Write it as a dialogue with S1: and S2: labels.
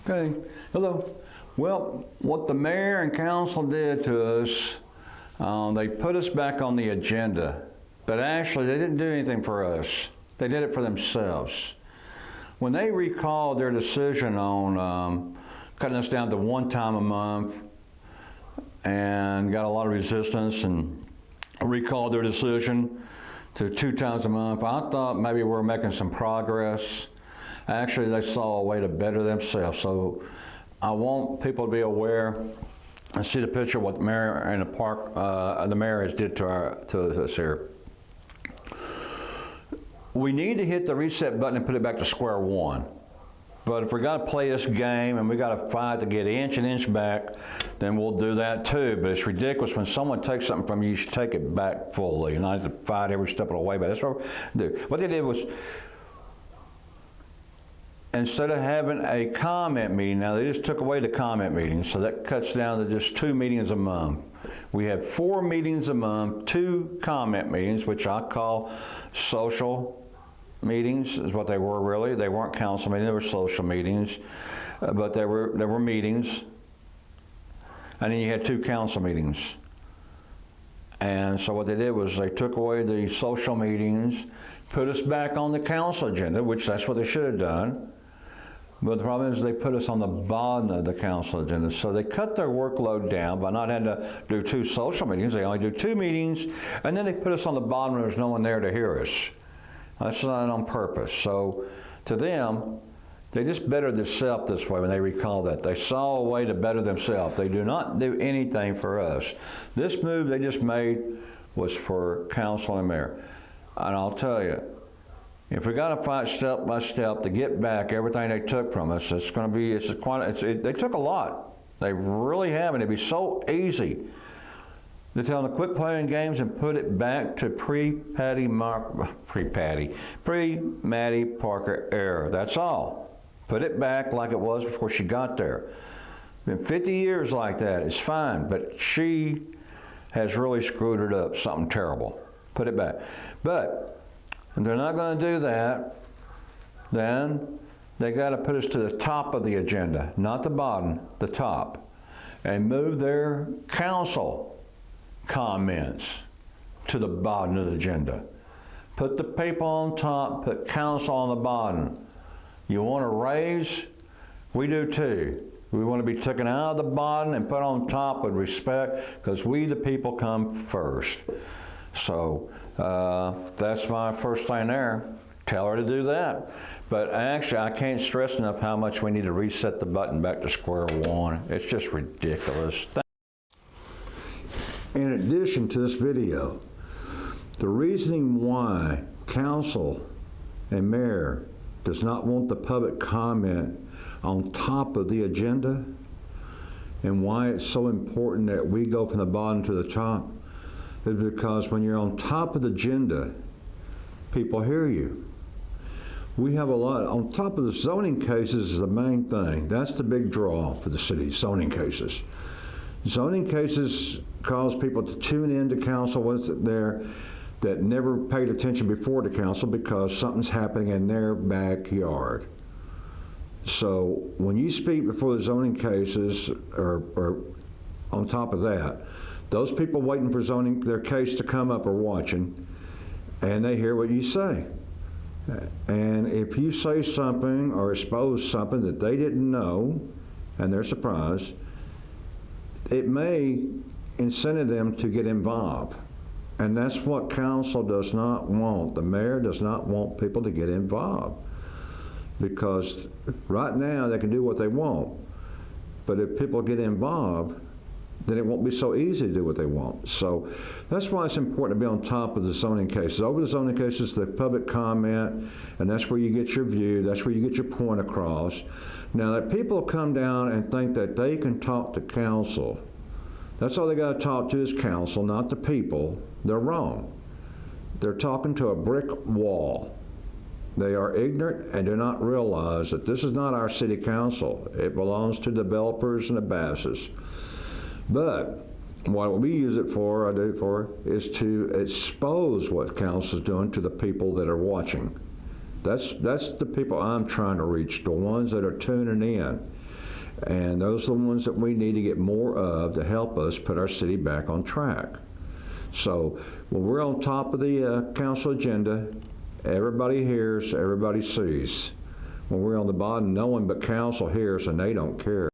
S1: Okay, hello. Well, what the mayor and council did to us, they put us back on the agenda, but actually they didn't do anything for us. They did it for themselves. When they recalled their decision on cutting us down to one time a month and got a lot of resistance and recalled their decision to 2 times a month, I thought maybe we were making some progress. Actually, they saw a way to better themselves. So I want people to be aware and see the picture of what the mayor and the mayor has did to us here. We need to hit the reset button and put it back to square one. But if we got to play this game and we got to fight to get inch and inch back, then we'll do that too. But it's ridiculous when someone takes something from you, you should take it back fully. You not have to fight every step of the way. But that's what they do. What they did was, instead of having a comment meeting, now they just took away the comment meetings, so that cuts down to just 2 meetings a month. We have 4 meetings a month, 2 comment meetings, which I call social meetings, is what they were really. They weren't council meetings, they were social meetings, but they were meetings. And then you had 2 council meetings. And so what they did was they took away the social meetings, put us back on the council agenda, which that's what they should have done. But the problem is they put us on the bottom of the council agenda. So they cut their workload down by not having to do 2 social meetings. They only do 2 meetings, and then they put us on the bottom and there's no one there to hear us. That's not on purpose. So to them, they just bettered themselves this way when they recall that. They saw a way to better themselves. They do not do anything for us. This move they just made was for council and mayor. And I'll tell you, if we got to fight step by step to get back everything they took from us, it's going to be, they took a lot. They really have, and it'd be so easy to tell them to quit playing games and put it back to pre-Mattie Parker era. That's all. Put it back like it was before she got there. Been 50 years like that, it's fine, but she has really screwed it up, something terrible. Put it back. But if they're not going to do that, then they got to put us to the top of the agenda, not the bottom, the top, and move their council comments to the bottom of the agenda. Put the people on top, put council on the bottom. You want to raise? We do too. We want to be taken out of the bottom and put on top with respect, because we the people come first. So that's my first thing there. Tell her to do that. But actually, I can't stress enough how much we need to reset the button back to square one. It's just ridiculous.
S2: In addition to this video, the reasoning why council and mayor does not want the public comment on top of the agenda, and why it's so important that we go from the bottom to the top, is because when you're on top of the agenda, people hear you. We have a lot, on top of the zoning cases is the main thing. That's the big draw for the city, zoning cases. Zoning cases cause people to tune in to council once there that never paid attention before to council because something's happening in their backyard. So when you speak before the zoning cases, or on top of that, those people waiting for zoning, their case to come up are watching, and they hear what you say. And if you say something or expose something that they didn't know, and they're surprised, it may incentive them to get involved. And that's what council does not want. The mayor does not want people to get involved. Because right now they can do what they want. But if people get involved, then it won't be so easy to do what they want. So that's why it's important to be on top of the zoning cases. Over the zoning cases, the public comment, and that's where you get your view, that's where you get your point across. Now that people come down and think that they can talk to council, that's all they got to talk to is council, not the people, they're wrong. They're talking to a brick wall. They are ignorant and do not realize that this is not our city council. It belongs to developers and the Basses. But what we use it for, is to expose what council is doing to the people that are watching. That's the people I'm trying to reach, the ones that are tuning in. And those are the ones that we need to get more of to help us put our city back on track. So when we're on top of the council agenda, everybody hears, everybody sees. When we're on the bottom, no one but council hears and they don't care.